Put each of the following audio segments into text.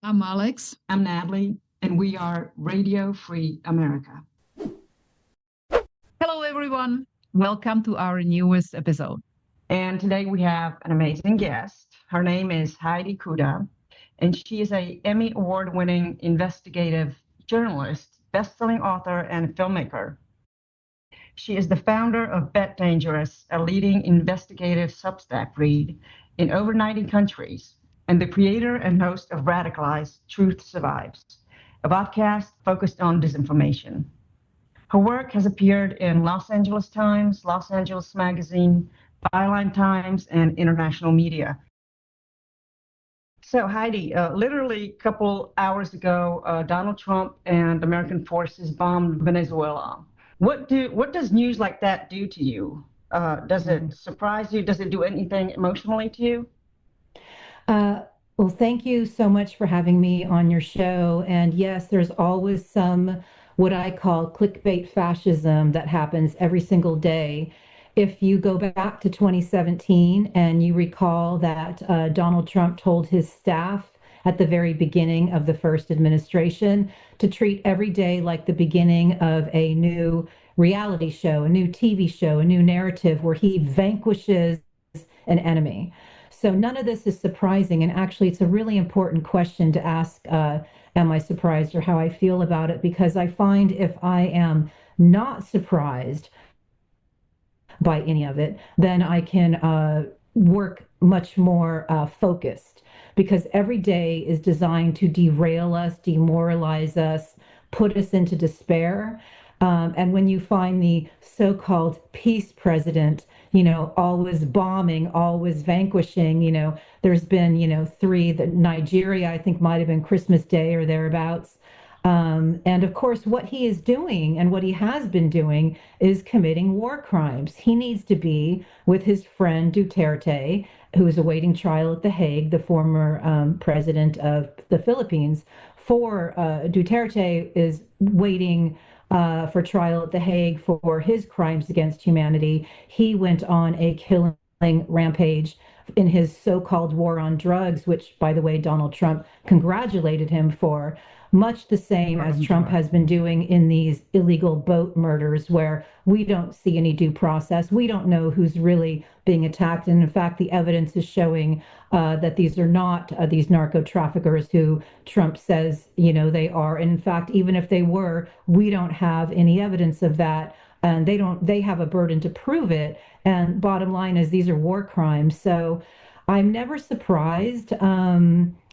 I'm Alex. I'm Natalie, and we are Radio Free America. Hello, everyone. Welcome to our newest episode. And today we have an amazing guest. Her name is Heidi Cuda, and she is an Emmy Award-winning investigative journalist, best-selling author, and filmmaker. She is the founder of Bette Dangerous, a leading investigative Substack read in over 90 countries, and the creator and host of Radicalized, Truth Survives, a podcast focused on disinformation. Her work has appeared in Los Angeles Times, Los Angeles Magazine, Byline Times, and international media. So Heidi, literally a couple hours ago, Donald Trump and American forces bombed Venezuela. What does news like that do to you? Does it surprise you? Does it do anything emotionally to you? Well, thank you so much for having me on your show. And yes, there's always some what I call clickbait fascism that happens every single day. If you go back to 2017 and you recall that Donald Trump told his staff at the very beginning of the first administration to treat every day like the beginning of a new reality show, a new TV show, a new narrative where he vanquishes an enemy. So none of this is surprising. And actually, it's a really important question to ask, am I surprised or how I feel about it? Because I find if I am not surprised by any of it, then I can work much more focused, because every day is designed to derail us, demoralize us, put us into despair. And when you find the so-called peace president, always bombing, always vanquishing, there's been, three that Nigeria, I think might have been Christmas Day or thereabouts. And of course, what he is doing and what he has been doing is committing war crimes. He needs to be with his friend Duterte, who is awaiting trial at The Hague, the former president of the Philippines. Duterte is waiting for trial at The Hague for his crimes against humanity. He went on a killing rampage in his so-called war on drugs, which, by the way, Donald Trump congratulated him for, much the same as Trump has been doing in these illegal boat murders where we don't see any due process. We don't know who's really being attacked. And in fact, the evidence is showing that these are not these narco traffickers who Trump says, they are. And in fact, even if they were, we don't have any evidence of that. And they have a burden to prove it. And bottom line is these are war crimes. So I'm never surprised.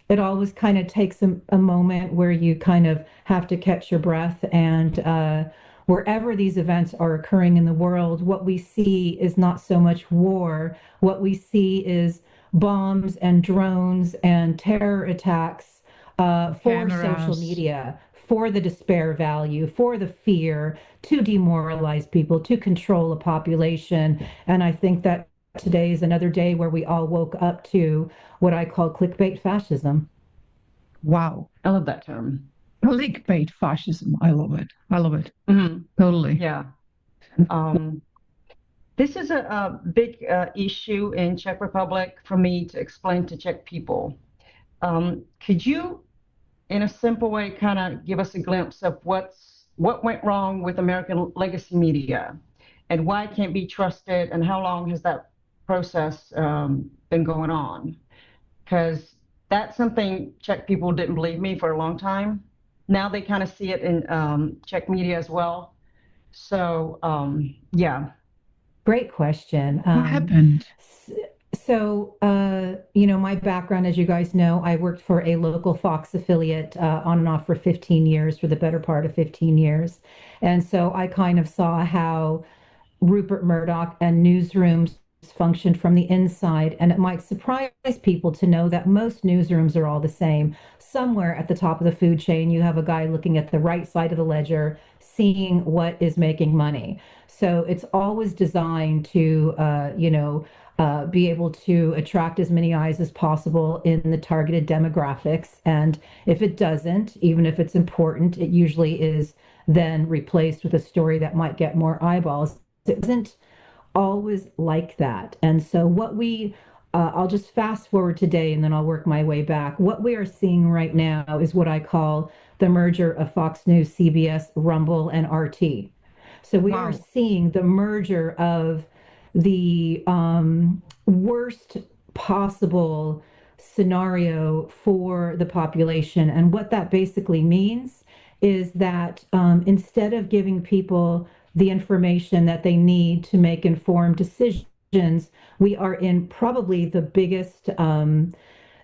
It always kind of takes a moment where you kind of have to catch your breath. And wherever these events are occurring in the world, what we see is not so much war. What we see is bombs and drones and terror attacks for social media, for the despair value, for the fear, to demoralize people, to control a population. And I think that today is another day where we all woke up to what I call clickbait fascism. Wow. I love that term. Clickbait fascism. I love it. Mm-hmm. Totally. Yeah. This is a big issue in Czech Republic for me to explain to Czech people. Could you, in a simple way, kind of give us a glimpse of what went wrong with American legacy media and why it can't be trusted, and how long has that process been going on? Because that's something Czech people didn't believe me for a long time. Now they kind of see it in Czech media as well. So, yeah. Great question. What happened? So, my background, as you guys know, I worked for a local Fox affiliate on and off for 15 years, for the better part of 15 years. And so I kind of saw how Rupert Murdoch and newsrooms functioned from the inside. And it might surprise people to know that most newsrooms are all the same. Somewhere at the top of the food chain, you have a guy looking at the right side of the ledger, seeing what is making money. So it's always designed to, be able to attract as many eyes as possible in the targeted demographics. And if it doesn't, even if it's important, it usually is then replaced with a story that might get more eyeballs. It isn't always like that. And so what we I'll just fast forward today and then I'll work my way back. What we are seeing right now is what I call the merger of Fox News, CBS, Rumble, and RT. So we are seeing the merger of the worst possible scenario for the population. And what that basically means is that instead of giving people the information that they need to make informed decisions, we are in probably the biggest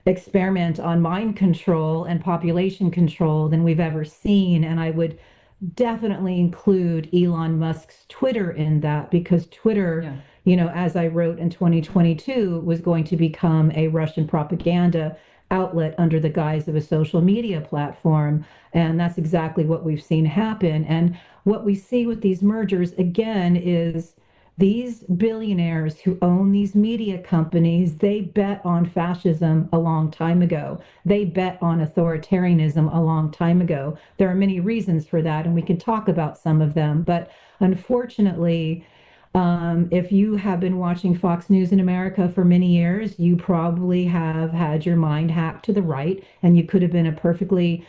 experiment on mind control and population control than we've ever seen. And I would definitely include Elon Musk's Twitter in that, because Twitter, as I wrote in 2022, was going to become a Russian propaganda outlet under the guise of a social media platform. And that's exactly what we've seen happen. And what we see with these mergers, again, is these billionaires who own these media companies, they bet on fascism a long time ago. They bet on authoritarianism a long time ago. There are many reasons for that, and we can talk about some of them. But unfortunately, if you have been watching Fox News in America for many years, you probably have had your mind hacked to the right, and you could have been a perfectly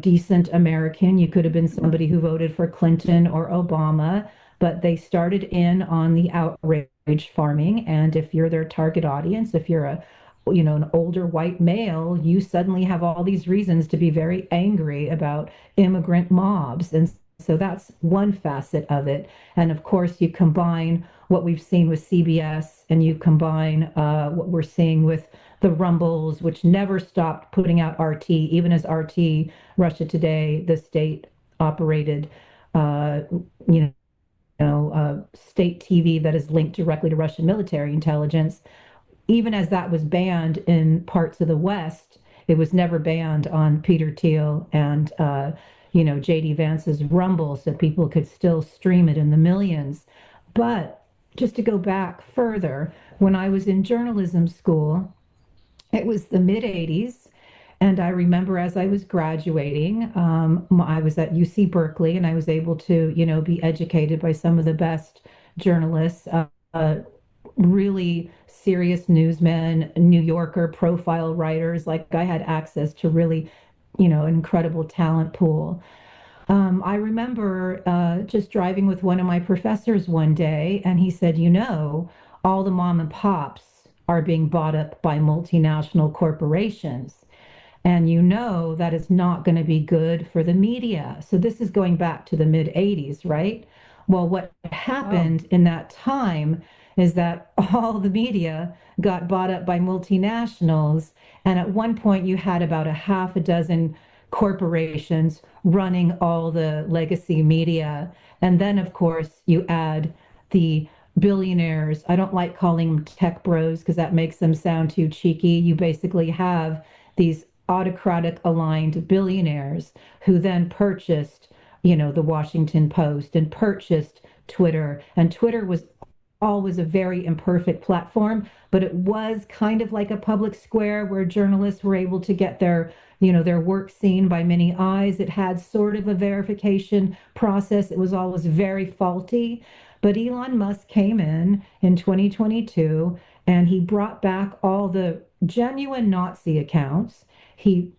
decent American. You could have been somebody who voted for Clinton or Obama, but they started in on the outrage farming. And if you're their target audience, if you're an older white male, you suddenly have all these reasons to be very angry about immigrant mobs. And so that's one facet of it. And of course, you combine what we've seen with CBS, and you combine what we're seeing with the Rumbles, which never stopped putting out RT, even as RT, Russia Today, the state operated, state TV that is linked directly to Russian military intelligence. Even as that was banned in parts of the West, it was never banned on Peter Thiel and J.D. Vance's Rumble, so people could still stream it in the millions. But just to go back further, when I was in journalism school, it was the mid-'80s, and I remember as I was graduating, I was at UC Berkeley, and I was able to, be educated by some of the best journalists, really serious newsmen, New Yorker profile writers. Like, I had access to really, an incredible talent pool. I remember just driving with one of my professors one day, and he said, all the mom and pops are being bought up by multinational corporations. And that is not going to be good for the media. So this is going back to the mid-'80s, right? Well, what happened in that time is that all the media got bought up by multinationals. And at one point, you had about a half a dozen corporations running all the legacy media. And then, of course, you add the billionaires. I don't like calling them tech bros because that makes them sound too cheeky. You basically have these autocratic aligned billionaires who then purchased, the Washington Post and purchased Twitter. And Twitter was always a very imperfect platform, but it was kind of like a public square where journalists were able to get their work seen by many eyes. It had sort of a verification process. It was always very faulty. But Elon Musk came in 2022, and he brought back all the genuine Nazi accounts. He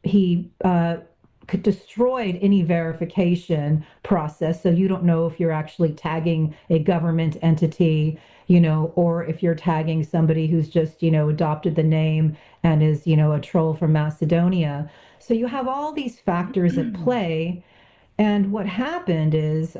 destroyed any verification process, so you don't know if you're actually tagging a government entity, or if you're tagging somebody who's just, adopted the name and is, a troll from Macedonia. So you have all these factors at play. And what happened is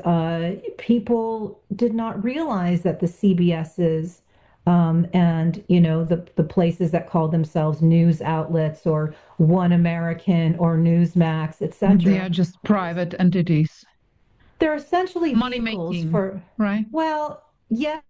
people did not realize that the CBS's and the places that call themselves news outlets or One American or Newsmax, etc. They are just private entities. They're essentially money vehicles making, for right? Well, yes,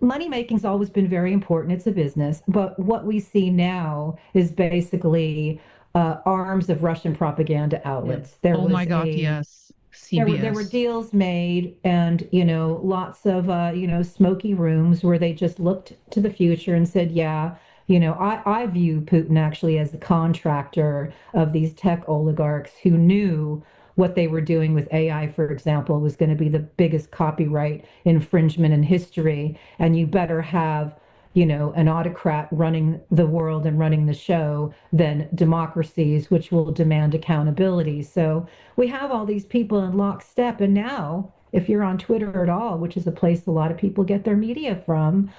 money making's always been very important. It's a business, but what we see now is basically arms of Russian propaganda outlets. Yes. Oh my God, yes. CBS. There were deals made, and lots of smoky rooms where they just looked to the future and said, I view Putin actually as the contractor of these tech oligarchs who knew what they were doing with AI, for example, was going to be the biggest copyright infringement in history, and you better have an autocrat running the world and running the show than democracies, which will demand accountability. So we have all these people in lockstep. And now, if you're on Twitter at all, which is a place a lot of people get their media from,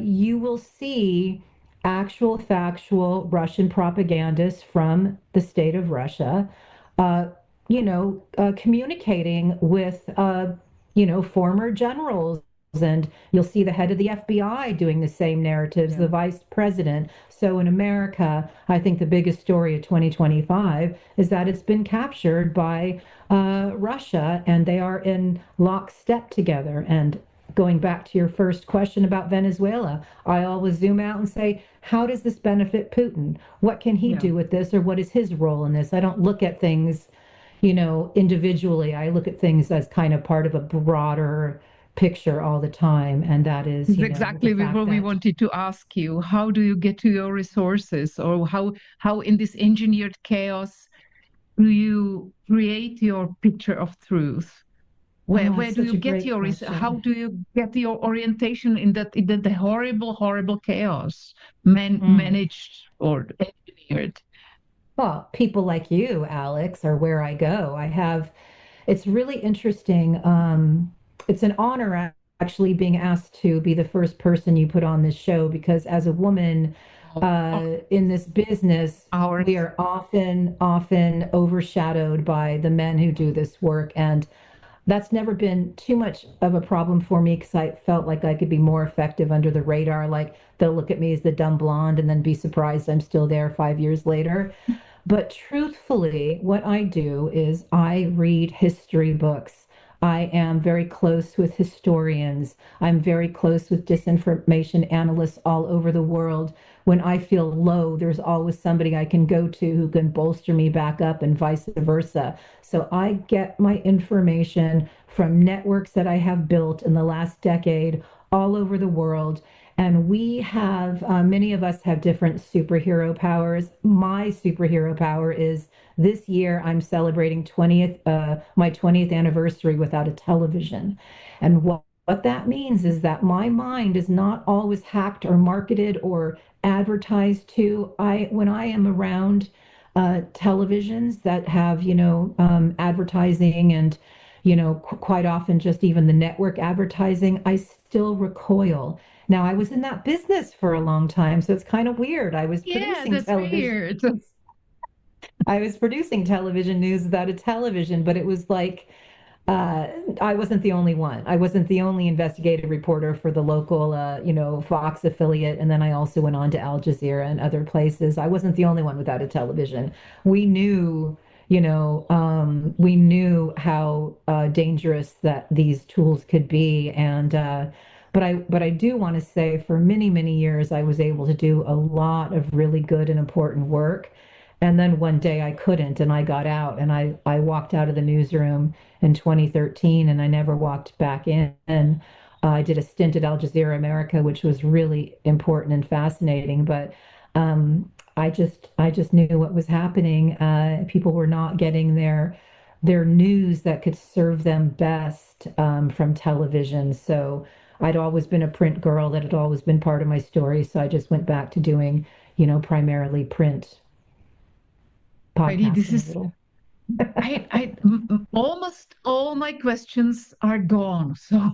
you will see actual factual Russian propagandists from the state of Russia, communicating with, former generals. And you'll see the head of the FBI doing the same narratives, the vice president. So in America, I think the biggest story of 2025 is that it's been captured by Russia, and they are in lockstep together. And going back to your first question about Venezuela, I always zoom out and say, how does this benefit Putin? What can he do with this, or what is his role in this? I don't look at things, individually. I look at things as kind of part of a broader picture all the time, and that is exactly what we wanted to ask you. How do you get to your resources, or how in this engineered chaos do you create your picture of truth? Where do you get your how do you get your orientation in the horrible chaos managed or engineered? Well, people like you, Alex, are where I go. It's really interesting. It's an honor actually being asked to be the first person you put on this show, because as a woman in this business, we are often overshadowed by the men who do this work. And that's never been too much of a problem for me, because I felt like I could be more effective under the radar. Like, they'll look at me as the dumb blonde and then be surprised I'm still there 5 years later. But truthfully, what I do is I read history books. I am very close with historians. I'm very close with disinformation analysts all over the world. When I feel low, there's always somebody I can go to who can bolster me back up, and vice versa. So I get my information from networks that I have built in the last decade all over the world. And we have, many of us have different superhero powers. My superhero power is, this year I'm celebrating my 20th anniversary without a television. And what that means is that my mind is not always hacked or marketed or advertised to. When I am around televisions that have, advertising and, quite often just even the network advertising, I still recoil. Now, I was in that business for a long time, so it's kind of weird. I was producing television. Weird. I was producing television news without a television, but it was like, I wasn't the only one. I wasn't the only investigative reporter for the local, Fox affiliate. And then I also went on to Al Jazeera and other places. I wasn't the only one without a television. We knew, we knew how dangerous that these tools could be. And, but I do want to say, for many, many years, I was able to do a lot of really good and important work. And then one day I couldn't, and I got out, and I walked out of the newsroom in 2013, and I never walked back in. I did a stint at Al Jazeera America, which was really important and fascinating. But I just knew what was happening. People were not getting their news that could serve them best from television. So I'd always been a print girl. That had always been part of my story. So I just went back to doing, primarily print. Heidi, this is almost all my questions are gone. So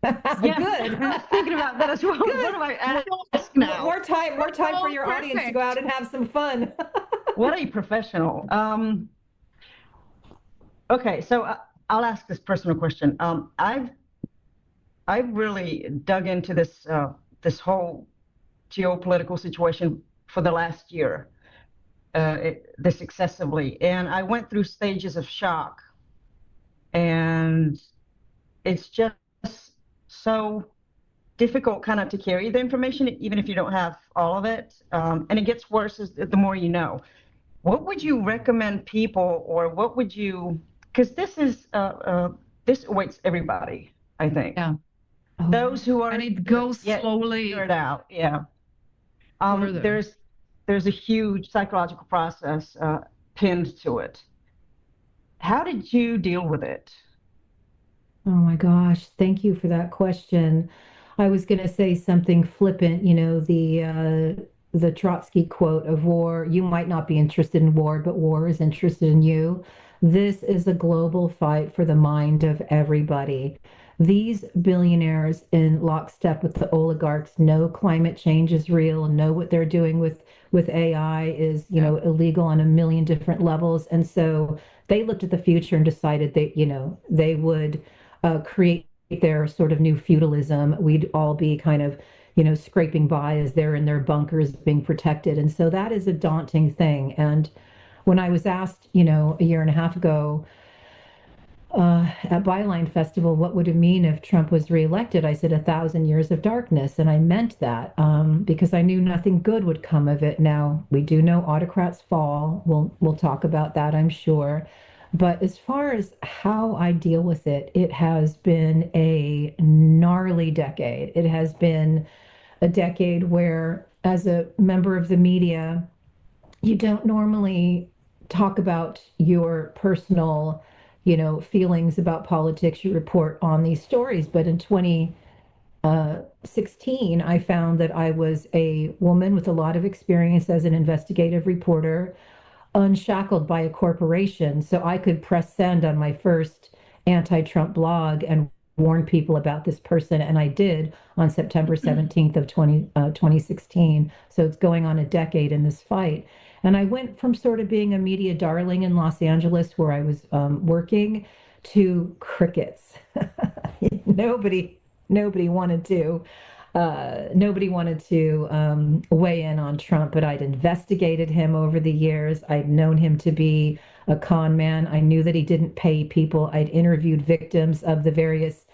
yeah, good. I was thinking about that as well. Good. What do I ask now? More time for your audience to go out and have some fun. What a professional. Okay, so I'll ask this personal question. I've really dug into this whole geopolitical situation for the last year. This excessively, and I went through stages of shock, and it's just so difficult kind of to carry the information, even if you don't have all of it, and it gets worse the more you know. What would you recommend people, or what would you, because this awaits everybody, I think. Yeah. Those who are, and it goes slowly. Figure it out. Yeah. There's a huge psychological process pinned to it. How did you deal with it? Oh my gosh, thank you for that question. I was going to say something flippant, the Trotsky quote of war. You might not be interested in war, but war is interested in you. This is a global fight for the mind of everybody. These billionaires in lockstep with the oligarchs know climate change is real, know what they're doing with AI is, illegal on a million different levels. And so they looked at the future and decided that, they would create their sort of new feudalism. We'd all be kind of, scraping by as they're in their bunkers being protected. And so that is a daunting thing. And when I was asked, a year and a half ago, at Byline Festival, what would it mean if Trump was reelected? I said 1,000 years of darkness, and I meant that because I knew nothing good would come of it. Now we do know autocrats fall. We'll talk about that, I'm sure. But as far as how I deal with it, it has been a gnarly decade. It has been a decade where, as a member of the media, you don't normally talk about your personal feelings about politics. You report on these stories. But in 2016, I found that I was a woman with a lot of experience as an investigative reporter, unshackled by a corporation. So I could press send on my first anti-Trump blog and warn people about this person. And I did on September 17th of 2016. So it's going on a decade in this fight. And I went from sort of being a media darling in Los Angeles, where I was working, to crickets. Nobody wanted to weigh in on Trump, but I'd investigated him over the years. I'd known him to be a con man. I knew that he didn't pay people. I'd interviewed victims of the various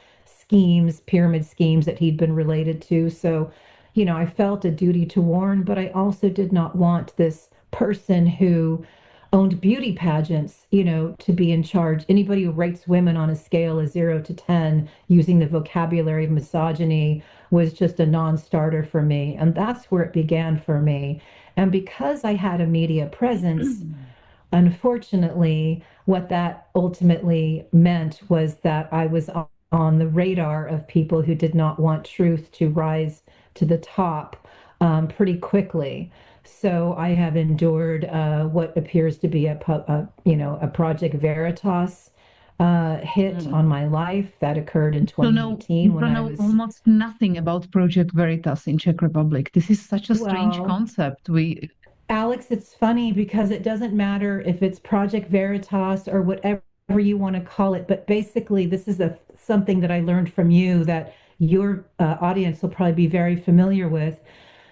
pyramid schemes that he'd been related to. So, I felt a duty to warn, but I also did not want this person who owned beauty pageants, to be in charge. Anybody who rates women on a scale of 0 to 10 using the vocabulary of misogyny was just a non-starter for me. And that's where it began for me. And because I had a media presence, unfortunately, what that ultimately meant was that I was on the radar of people who did not want truth to rise to the top pretty quickly. So I have endured what appears to be a Project Veritas hit on my life that occurred in 2018 when I was almost nothing about Project Veritas in Czech Republic. This is such a strange concept. Alex, it's funny because it doesn't matter if it's Project Veritas or whatever you want to call it, but basically this is something that I learned from you that your audience will probably be very familiar with.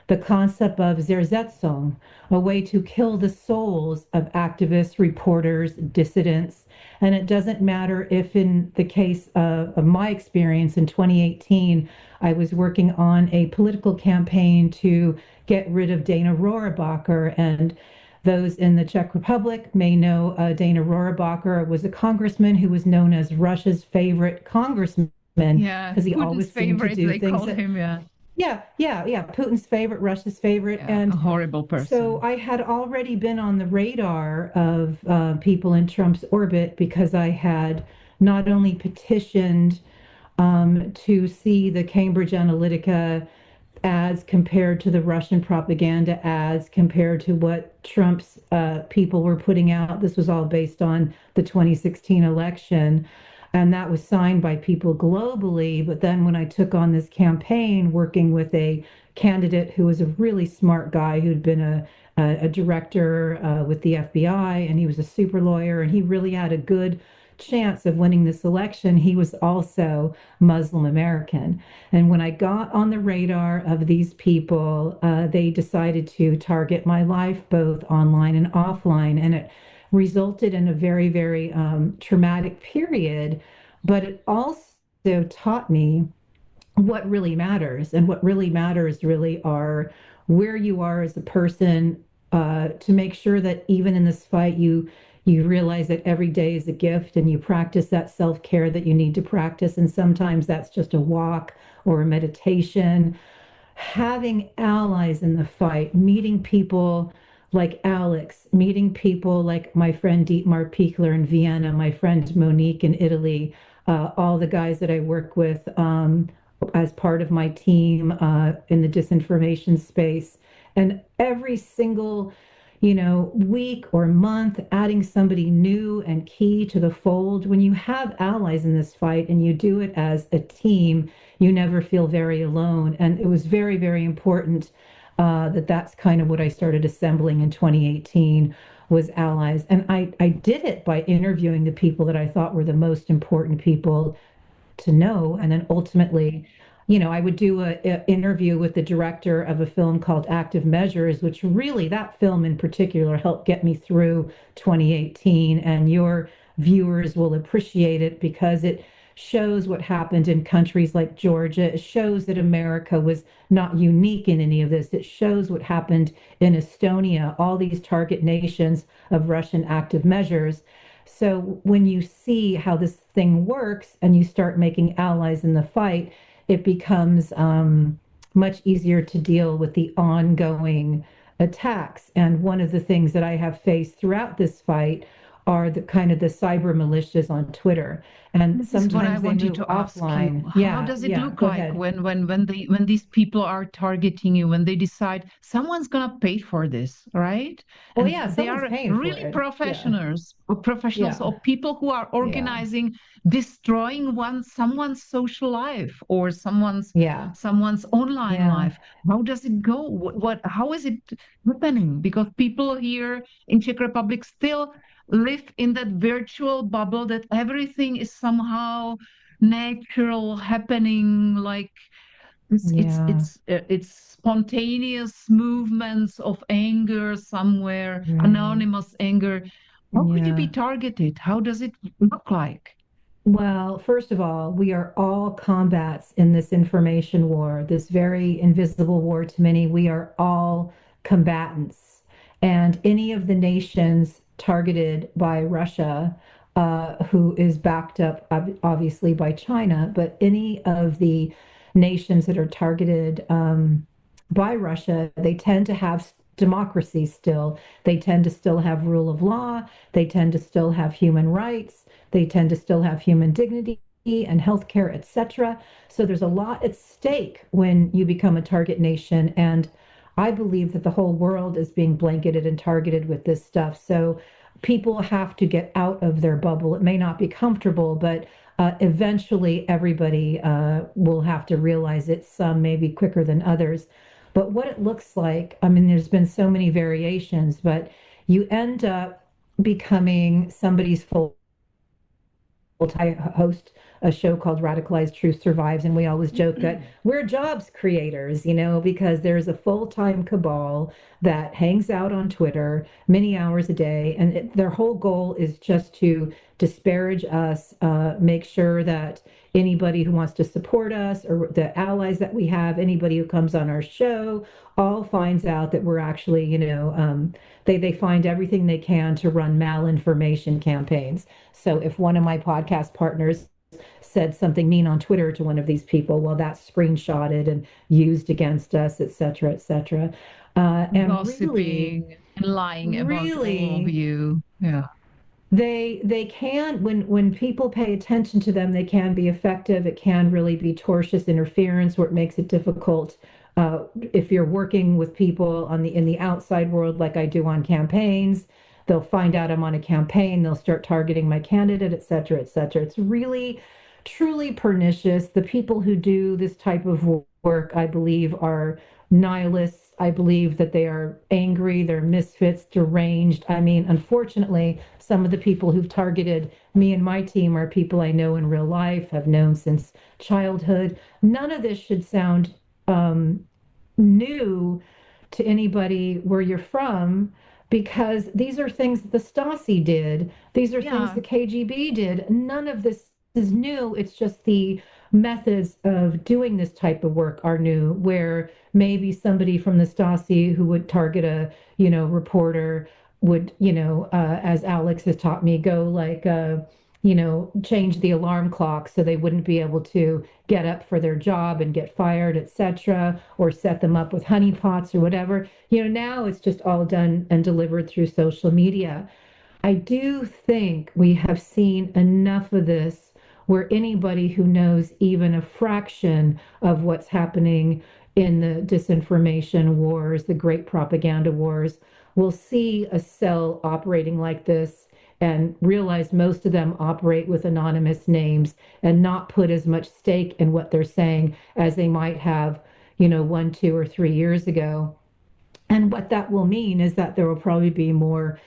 The concept of Zersetzung, a way to kill the souls of activists, reporters, dissidents. And it doesn't matter if in the case of my experience in 2018, I was working on a political campaign to get rid of Dana Rohrabacher. And those in the Czech Republic may know Dana Rohrabacher was a congressman who was known as Russia's favorite congressman. Yeah, because he Putin's always seemed to do they things call him, yeah. Yeah. Putin's favorite, Russia's favorite. Yeah, and a horrible person. So I had already been on the radar of people in Trump's orbit because I had not only petitioned to see the Cambridge Analytica ads compared to the Russian propaganda ads, compared to what Trump's people were putting out. This was all based on the 2016 election. And that was signed by people globally. But then when I took on this campaign, working with a candidate who was a really smart guy who'd been a director with the FBI, and he was a super lawyer, and he really had a good chance of winning this election. He was also Muslim American. And when I got on the radar of these people, they decided to target my life, both online and offline. And it resulted in a very, very traumatic period, but it also taught me what really matters. And what really matters really are where you are as a person, to make sure that even in this fight, you realize that every day is a gift and you practice that self-care that you need to practice. And sometimes that's just a walk or a meditation. Having allies in the fight, meeting people like Alex, meeting people like my friend Dietmar Pichler in Vienna, my friend Monique in Italy, all the guys that I work with as part of my team in the disinformation space. And every single, week or month, adding somebody new and key to the fold. When you have allies in this fight and you do it as a team, you never feel very alone. And it was very, very important that's kind of what I started assembling in 2018 was allies. And I did it by interviewing the people that I thought were the most important people to know. And then ultimately, I would do an interview with the director of a film called Active Measures, which really, that film in particular, helped get me through 2018. And your viewers will appreciate it because it shows what happened in countries like Georgia. It shows that America was not unique in any of this. It shows what happened in Estonia, all these target nations of Russian active measures. So when you see how this thing works and you start making allies in the fight, it becomes much easier to deal with the ongoing attacks. And one of the things that I have faced throughout this fight are the kind of the cyber militias on Twitter. And This is what I sometimes they wanted move to ask you. offline. How Yeah, does it yeah, look go like ahead. when these people are targeting you, when they decide someone's gonna pay for this, right? Well, And yeah, they someone's are paying for really it. Yeah, professionals yeah, or people who are yeah, organizing, destroying someone's social life or someone's yeah, online yeah, life. How does it go? How is it happening? Because people here in Czech Republic still live in that virtual bubble that everything is somehow natural happening, like yeah, it's spontaneous movements of anger somewhere, right. anonymous anger. How could you be Yeah. targeted? How does it look like? Well, first of all, we are all combats in this information war, this very invisible war to many. We are all combatants. And any of the nations targeted by Russia, who is backed up obviously by China, but any of the nations that are targeted by Russia, they tend to have democracy still. They tend to still have rule of law. They tend to still have human rights. They tend to still have human dignity and healthcare, etc. So there's a lot at stake when you become a target nation. And I believe that the whole world is being blanketed and targeted with this stuff. So people have to get out of their bubble. It may not be comfortable, but eventually everybody will have to realize it, some maybe quicker than others. But what it looks like, I mean, there's been so many variations, but you end up becoming somebody's full. I host a show called Radicalized Truth Survives, and we always joke that we're jobs creators, because there's a full-time cabal that hangs out on Twitter many hours a day, and their whole goal is just to disparage us, make sure that anybody who wants to support us or the allies that we have, anybody who comes on our show, all finds out that we're actually, they find everything they can to run malinformation campaigns. So if one of my podcast partners said something mean on Twitter to one of these people, well, that's screenshotted and used against us, et cetera, et cetera. And Gossiping and lying about all of really, you. Yeah. they can, when people pay attention to them, they can be effective. It can really be tortious interference where it makes it difficult. If you're working with people in the outside world, like I do on campaigns, they'll find out I'm on a campaign, they'll start targeting my candidate, et cetera, et cetera. It's really, truly pernicious. The people who do this type of work, I believe, are nihilists. I believe that they are angry, they're misfits, deranged. I mean, unfortunately, some of the people who've targeted me and my team are people I know in real life, have known since childhood. None of this should sound new to anybody where you're from, because these are things that the Stasi did. These are things Yeah. the KGB did. None of this is new. It's just the methods of doing this type of work are new, where maybe somebody from the Stasi who would target a, reporter would, as Alex has taught me, go like, change the alarm clock so they wouldn't be able to get up for their job and get fired, etc., or set them up with honeypots or whatever. Now it's just all done and delivered through social media. I do think we have seen enough of this where anybody who knows even a fraction of what's happening in the disinformation wars, the great propaganda wars, will see a cell operating like this and realize most of them operate with anonymous names and not put as much stake in what they're saying as they might have, 1, 2, or 3 years ago. And what that will mean is that there will probably be more,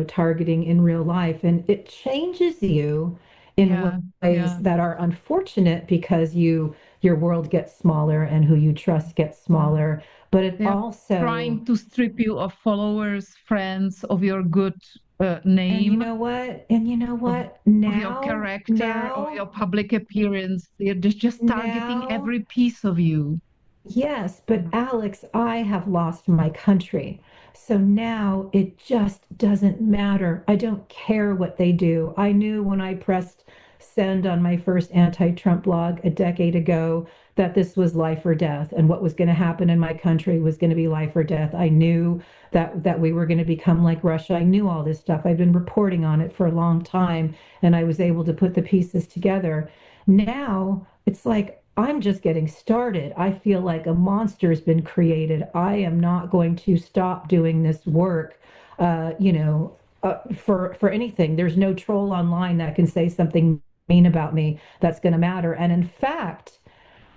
targeting in real life. And it changes you in ways that are unfortunate because your world gets smaller and who you trust gets smaller. But it also trying to strip you of followers, friends, of your good name. And you know what? Now, of your character or your public appearance. They're just targeting every piece of you. Yes, but Alex, I have lost my country. So now it just doesn't matter. I don't care what they do. I knew when I pressed send on my first anti-Trump blog a decade ago that this was life or death, and what was going to happen in my country was going to be life or death. I knew that we were going to become like Russia. I knew all this stuff. I've been reporting on it for a long time, and I was able to put the pieces together. Now it's like I'm just getting started. I feel like a monster's been created. I am not going to stop doing this work, for anything. There's no troll online that can say something mean about me that's going to matter. And in fact,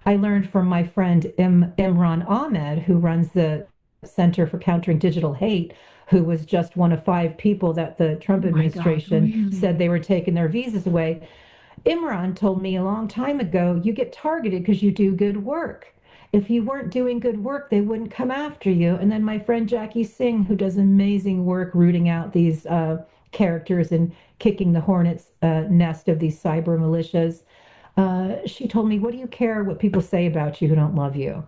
I learned from my friend Imran Ahmed, who runs the Center for Countering Digital Hate, who was just one of 5 people that the Trump administration said they were taking their visas away. Imran told me a long time ago, you get targeted because you do good work. If you weren't doing good work, they wouldn't come after you. And then my friend Jackie Singh, who does amazing work rooting out these characters and kicking the hornet's nest of these cyber militias, she told me, what do you care what people say about you who don't love you?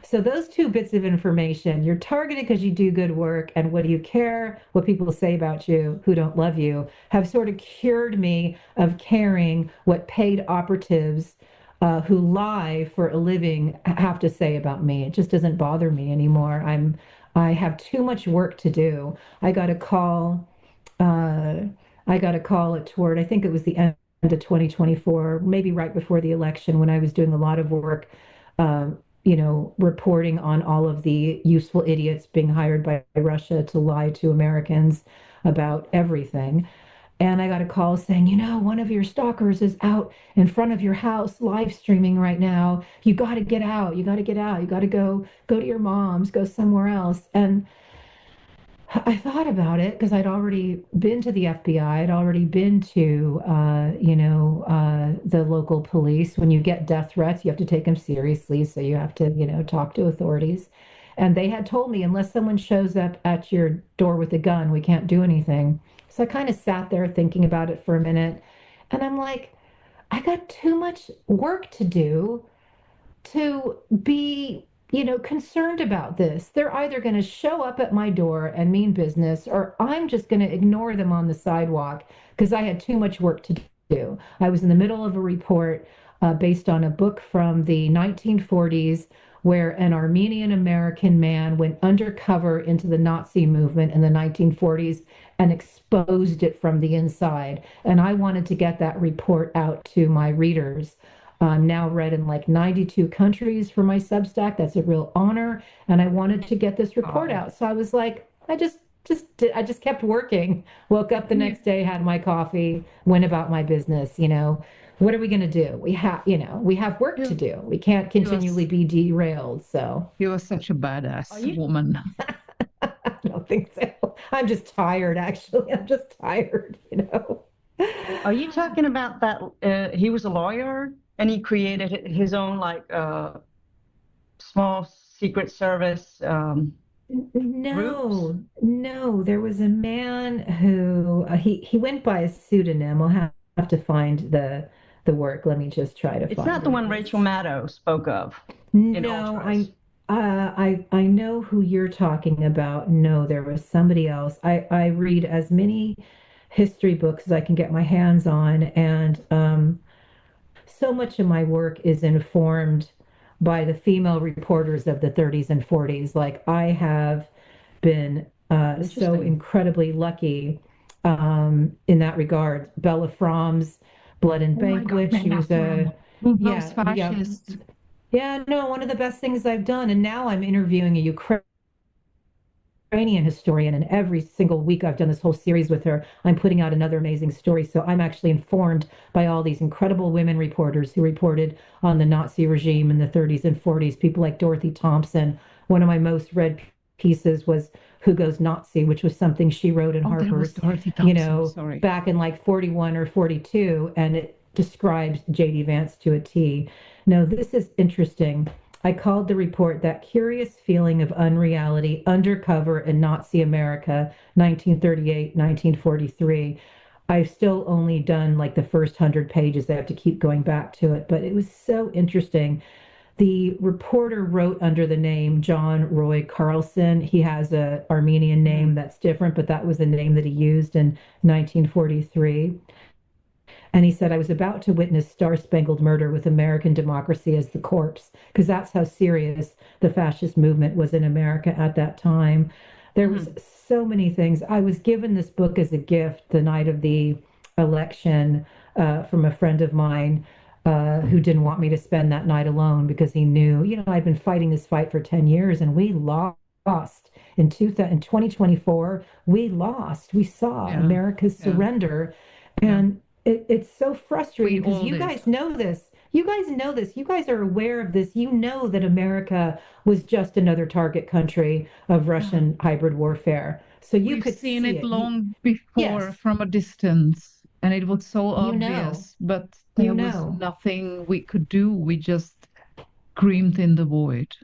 So those 2 bits of information, you're targeted because you do good work, and what do you care what people say about you who don't love you, have sort of cured me of caring what paid operatives who lie for a living have to say about me. It just doesn't bother me anymore. I have too much work to do. I got a call toward, I think it was the end of 2024, maybe right before the election, when I was doing a lot of work reporting on all of the useful idiots being hired by Russia to lie to Americans about everything. And I got a call saying, one of your stalkers is out in front of your house live streaming right now. You got to get out. You got to get out. You got to go to your mom's, go somewhere else. And I thought about it because I'd already been to the FBI. I'd already been to, the local police. When you get death threats, you have to take them seriously. So you have to, talk to authorities. And they had told me, unless someone shows up at your door with a gun, we can't do anything. So I kind of sat there thinking about it for a minute. And I'm like, I got too much work to do to be concerned about this. They're either going to show up at my door and mean business, or I'm just going to ignore them on the sidewalk because I had too much work to do. I was in the middle of a report based on a book from the 1940s where an Armenian American man went undercover into the Nazi movement in the 1940s and exposed it from the inside. And I wanted to get that report out to my readers. Now read in like 92 countries for my Substack. That's a real honor. And I wanted to get this report out. So I was like, I just kept working. Woke up the next day, had my coffee, went about my business. What are we going to do? We have work to do. We can't continually be derailed. So you are such a badass woman. I don't think so. I'm just tired, actually. I'm just tired, Are you talking about that? He was a lawyer and he created his own small secret service. No, there was a man who he went by a pseudonym. We'll have to find the work. Let me just try to find it. It's not the one Rachel Maddow spoke of. No, I know who you're talking about. No, there was somebody else. I read as many history books as I can get my hands on, and so much of my work is informed by the female reporters of the 30s and 40s. Like, I have been so incredibly lucky in that regard. Bella Fromm's Blood and Oh my God, Banquet. She was a, Those yeah, fascists. yeah, no, one of the best things I've done. And now I'm interviewing a Ukrainian historian, and every single week I've done this whole series with her. I'm putting out another amazing story. So I'm actually informed by all these incredible women reporters who reported on the Nazi regime in the 30s and 40s, people like Dorothy Thompson. One of my most read pieces was Who Goes Nazi, which was something she wrote in Oh, that was Harper's, Dorothy you Thompson. know, Sorry. back in like 41 or 42, and it describes J.D. Vance to a T. No, this is interesting. I called the report That Curious Feeling of Unreality Undercover in Nazi America, 1938, 1943. I've still only done like the first 100 pages. I have to keep going back to it, but it was so interesting. The reporter wrote under the name John Roy Carlson. He has a Armenian name that's different, but that was the name that he used in 1943. And he said, I was about to witness Star-Spangled Murder with American democracy as the corpse, because that's how serious the fascist movement was in America at that time. There was so many things. I was given this book as a gift the night of the election from a friend of mine who didn't want me to spend that night alone because he knew, you know, I'd been fighting this fight for 10 years and we lost. In 2024, we lost. We saw America's surrender. And it's so frustrating because you guys know this. You guys know this. You guys are aware of this. You know that America was just another target country of Russian hybrid warfare. So you We've could seen see it long before from a distance, and it was so obvious, but there was nothing we could do. We just screamed in the void.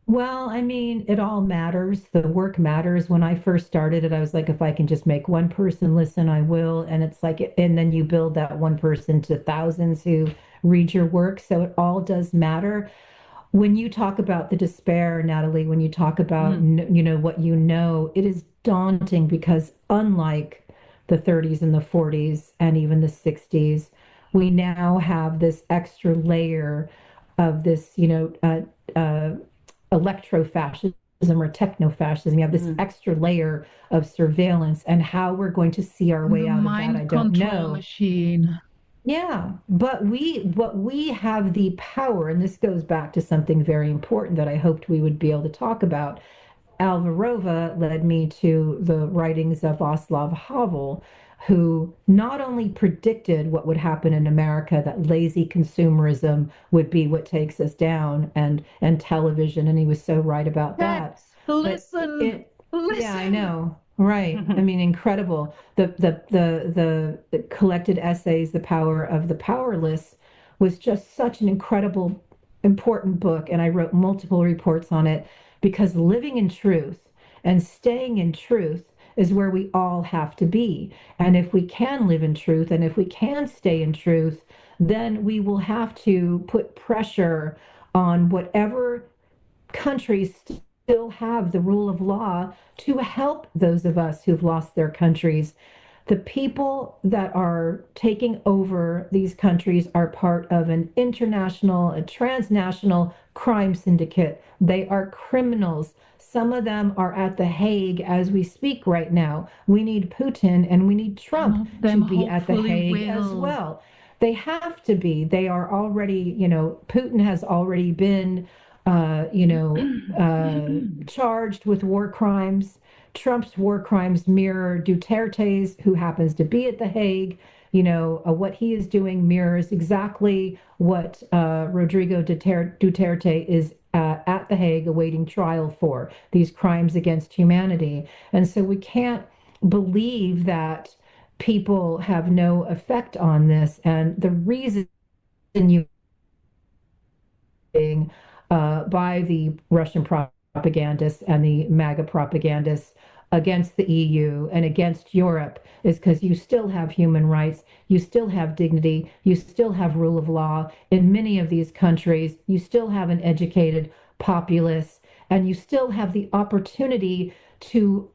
Well, I mean, it all matters. The work matters. When I first started it, I was like, if I can just make one person listen, I will. And it's like, and then you build that one person to thousands who read your work. So it all does matter. When you talk about the despair, Natalie, when you talk about, you know, what you know, it is daunting because unlike the 30s and the 40s and even the 60s, we now have this extra layer of this, you know, electro-fascism or techno-fascism. You have this extra layer of surveillance, and how we're going to see our way out of that, I don't know. Machine. Yeah, but we have the power, and this goes back to something very important that I hoped we would be able to talk about. Alvarova led me to the writings of Václav Havel, who not only predicted what would happen in America, that lazy consumerism would be what takes us down, and television, and he was so right about that. Listen. Yeah, I know. Right. I mean, incredible. The collected essays, The Power of the Powerless, was just such an incredible, important book, and I wrote multiple reports on it because living in truth and staying in truth is where we all have to be. And if we can live in truth and if we can stay in truth, then we will have to put pressure on whatever countries still have the rule of law to help those of us who've lost their countries. The people that are taking over these countries are part of an international, a transnational crime syndicate. They are criminals. Some of them are at The Hague as we speak right now. We need Putin and we need Trump to be at The Hague as well. They have to be. They are already, you know, Putin has already been, charged with war crimes. Trump's war crimes mirror Duterte's, who happens to be at The Hague. You know, what he is doing mirrors exactly what Rodrigo Duterte is at The Hague awaiting trial for, these crimes against humanity. And so we can't believe that people have no effect on this. And the reason you by the Russian propagandists and the MAGA propagandists against the EU and against Europe is because you still have human rights, you still have dignity, you still have rule of law. In many of these countries, you still have an educated populace, and you still have the opportunity to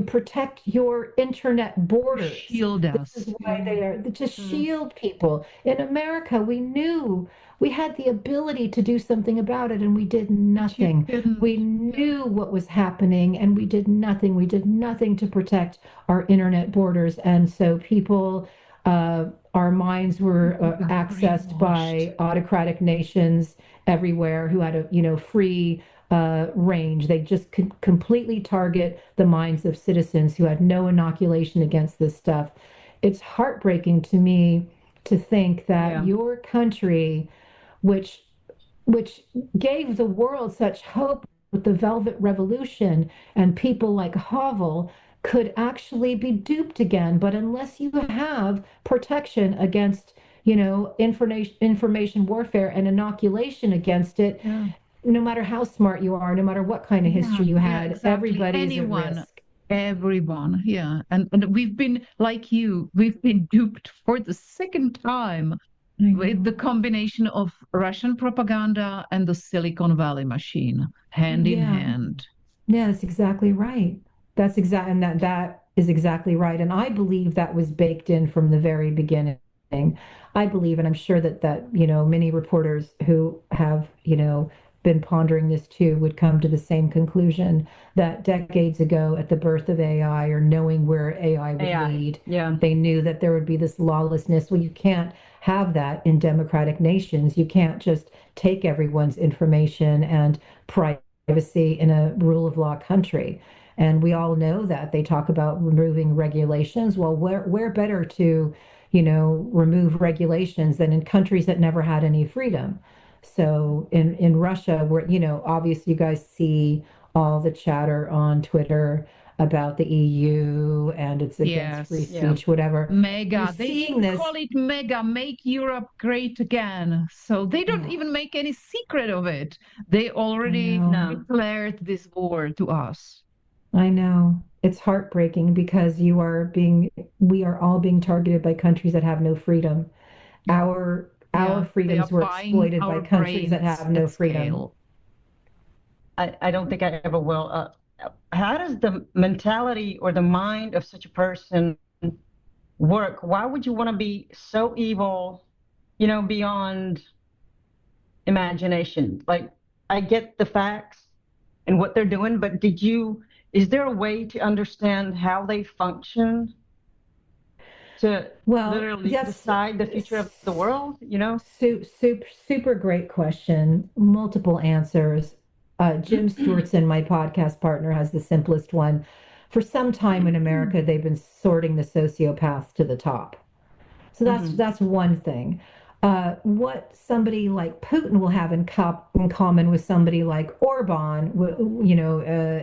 protect your internet borders. Shield us. This is why they are to shield people. In America, we knew we had the ability to do something about it, and we did nothing. We knew what was happening, and we did nothing. We did nothing to protect our internet borders. And so people Our minds were accessed by autocratic nations everywhere who had a free range. They just could completely target the minds of citizens who had no inoculation against this stuff. It's heartbreaking to me to think that your country, which gave the world such hope with the Velvet Revolution and people like Havel, could actually be duped again. But unless you have protection against, information warfare and inoculation against it, no matter how smart you are, no matter what kind of history you had, exactly. everybody's at risk. Everyone, and we've been like you. We've been duped for the second time with the combination of Russian propaganda and the Silicon Valley machine, hand in hand. Yeah, that's exactly right. That is exactly right. And I believe that was baked in from the very beginning. I believe, and I'm sure that many reporters who have, been pondering this too would come to the same conclusion that decades ago at the birth of AI, or knowing where AI would lead, they knew that there would be this lawlessness. Well, you can't have that in democratic nations. You can't just take everyone's information and privacy in a rule of law country. And we all know that. They talk about removing regulations. Well, where better to, remove regulations than in countries that never had any freedom? So in Russia, where, obviously you guys see all the chatter on Twitter about the EU and it's against free speech, whatever. Mega. They call it mega, make Europe great again. So they don't even make any secret of it. They already declared this war to us. I know. It's heartbreaking because we are all being targeted by countries that have no freedom. Our freedoms were exploited by countries that have no freedom. I don't think I ever will. How does the mentality or the mind of such a person work? Why would you want to be so evil, beyond imagination? Like, I get the facts and what they're doing, but is there a way to understand how they function? To literally decide the future of the world, Super great question. Multiple answers. Jim Stewartson, my podcast partner, has the simplest one. For some time in America, they've been sorting the sociopaths to the top. So that's one thing. What somebody like Putin will have in common with somebody like Orban,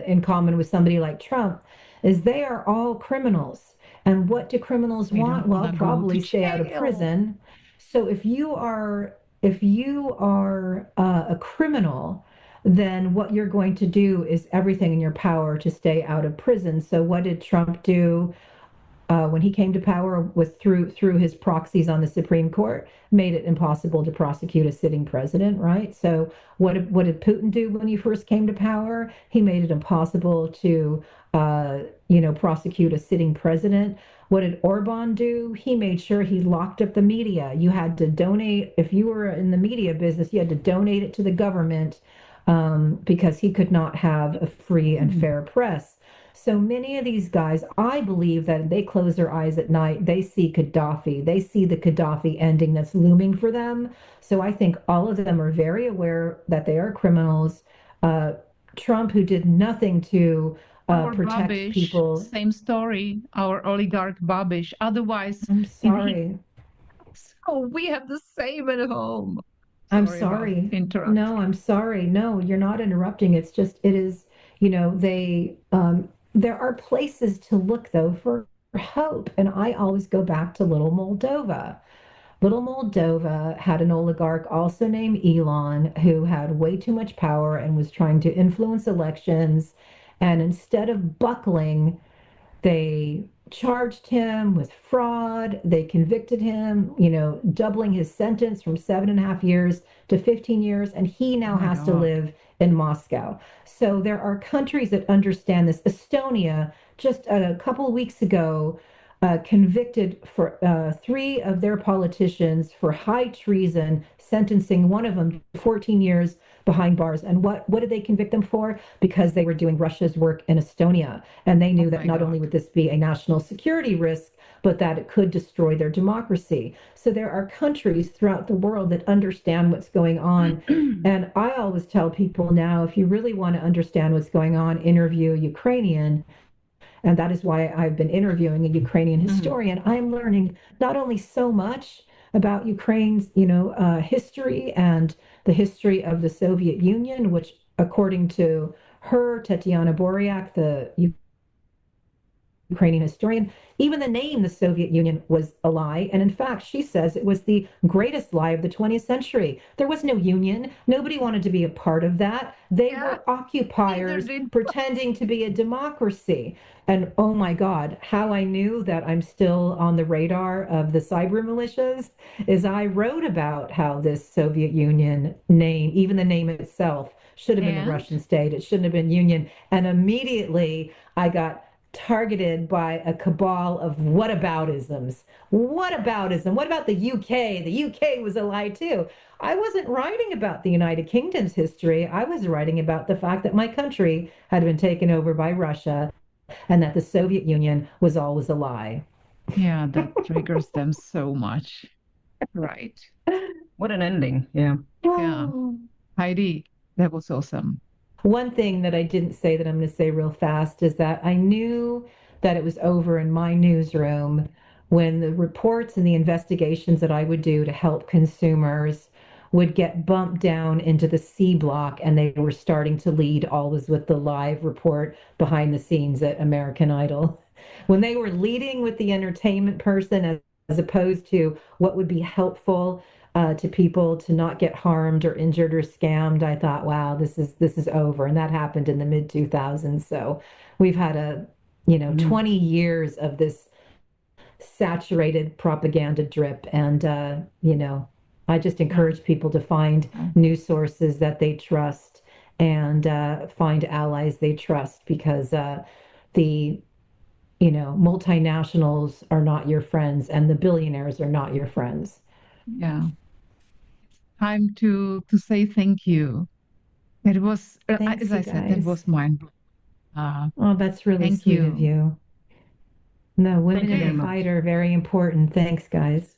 in common with somebody like Trump, is they are all criminals. And what do criminals want? Well, probably stay out of prison. So if you are a criminal, then what you're going to do is everything in your power to stay out of prison. So what did Trump do when he came to power? Was through his proxies on the Supreme Court, made it impossible to prosecute a sitting president, right? So what did Putin do when he first came to power? He made it impossible to prosecute a sitting president. What did Orban do? He made sure he locked up the media. You had to donate, if you were in the media business, you had to donate it to the government because he could not have a free and fair press. So many of these guys, I believe that they close their eyes at night, they see Gaddafi, they see the Gaddafi ending that's looming for them. So I think all of them are very aware that they are criminals. Trump, who did nothing to protect Babish, people. Same story, our oligarch Babish. Otherwise, I'm sorry. So we have the same at home. I'm sorry. No, I'm sorry. No, you're not interrupting. It is, there are places to look, though, for hope. And I always go back to Little Moldova. Little Moldova had an oligarch also named Elon who had way too much power and was trying to influence elections. And instead of buckling, they charged him with fraud. They convicted him, doubling his sentence from 7.5 years to 15 years. And he now has to live in Moscow. So there are countries that understand this. Estonia, just a couple of weeks ago, convicted for 3 of their politicians for high treason, sentencing one of them to 14 years behind bars. And what did they convict them for? Because they were doing Russia's work in Estonia. And they knew that not only would this be a national security risk, but that it could destroy their democracy. So there are countries throughout the world that understand what's going on. And I always tell people now, if you really want to understand what's going on, interview a Ukrainian. And that is why I've been interviewing a Ukrainian historian. I'm learning not only so much about Ukraine's, history and the history of the Soviet Union, which, according to her, Tetiana Boryak, the Ukrainian historian, even the name the Soviet Union was a lie. And in fact, she says it was the greatest lie of the 20th century. There was no union. Nobody wanted to be a part of that. They were occupiers pretending to be a democracy. And oh my God, how I knew that I'm still on the radar of the cyber militias is I wrote about how this Soviet Union name, even the name itself, should have been a Russian state. It shouldn't have been union. And immediately I got targeted by a cabal of whataboutisms. Whataboutism? What about the UK? The UK was a lie too. I wasn't writing about the United Kingdom's history. I was writing about the fact that my country had been taken over by Russia and that the Soviet Union was always a lie. Yeah, that triggers them so much. Right. What an ending. Yeah. Yeah. Heidi, that was awesome. One thing that I didn't say that I'm going to say real fast is that I knew that it was over in my newsroom when the reports and the investigations that I would do to help consumers would get bumped down into the C block, and they were starting to lead always with the live report behind the scenes at American Idol. When they were leading with the entertainment person as opposed to what would be helpful to people to not get harmed or injured or scammed, I thought, wow, this is over. And that happened in the mid 2000s. So we've had 20 years of this saturated propaganda drip. And, I just encourage people to find news sources that they trust and find allies they trust, because the multinationals are not your friends and the billionaires are not your friends. Yeah. Time to say thank you. It was, Thanks, as I said, that was mind-blowing. Oh, that's really thank sweet you. of you. No, women Thank you in very the much. fight are very important. Thanks, guys.